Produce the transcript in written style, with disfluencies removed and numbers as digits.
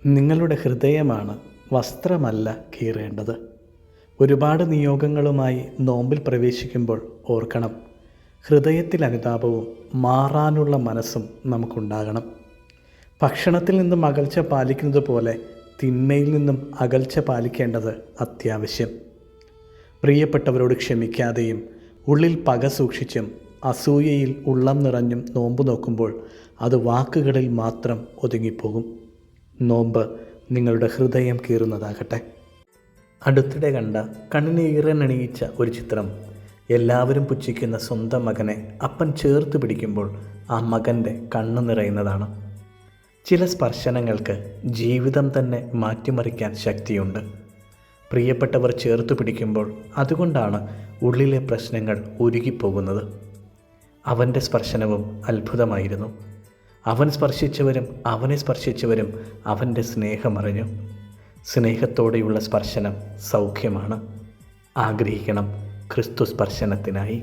നിങ്ങളുടെ ഹൃദയമാണ്, വസ്ത്രമല്ല കീറേണ്ടത്. ഒരുപാട് നിയോഗങ്ങളുമായി നോമ്പിൽ പ്രവേശിക്കുമ്പോൾ ഓർക്കണം, ഹൃദയത്തിൽ അനുതാപവും മാറാനുള്ള മനസ്സും നമുക്കുണ്ടാകണം. ഭക്ഷണത്തിൽ നിന്നും അകൽച്ച പാലിക്കുന്നത് പോലെ തിന്മയിൽ നിന്നും അകൽച്ച പാലിക്കേണ്ടത് അത്യാവശ്യം. പ്രിയപ്പെട്ടവരോട് ക്ഷമിക്കാതെയും ഉള്ളിൽ പക സൂക്ഷിച്ചും അസൂയയിൽ ഉള്ളം നിറഞ്ഞും നോമ്പ് നോക്കുമ്പോൾ അത് വാക്കുകളിൽ മാത്രം ഒതുങ്ങിപ്പോകും. നോമ്പ് നിങ്ങളുടെ ഹൃദയം കീറുന്നതാകട്ടെ. അടുത്തിടെ കണ്ട കണ്ണിന് ഈറനണിയിച്ച ഒരു ചിത്രം, എല്ലാവരും പുച്ഛിക്കുന്ന സ്വന്തം മകനെ അപ്പൻ ചേർത്ത് പിടിക്കുമ്പോൾ ആ മകൻ്റെ കണ്ണ് നിറയുന്നതാണ്. ചില സ്പർശനങ്ങൾക്ക് ജീവിതം തന്നെ മാറ്റിമറിക്കാൻ ശക്തിയുണ്ട്. പ്രിയപ്പെട്ടവർ ചേർത്ത് പിടിക്കുമ്പോൾ അതുകൊണ്ടാണ് ഉള്ളിലെ പ്രശ്നങ്ങൾ ഉരുകിപ്പോകുന്നത്. അവൻ്റെ സ്പർശനവും അത്ഭുതമായിരുന്നു. അവൻ സ്പർശിച്ചവരും അവനെ സ്പർശിച്ചവരും അവൻ്റെ സ്നേഹമറിഞ്ഞു. സ്നേഹത്തോടെയുള്ള സ്പർശനം സൗഖ്യമാണ്. ആഗ്രഹിക്കണം ക്രിസ്തു സ്പർശനത്തിനായി.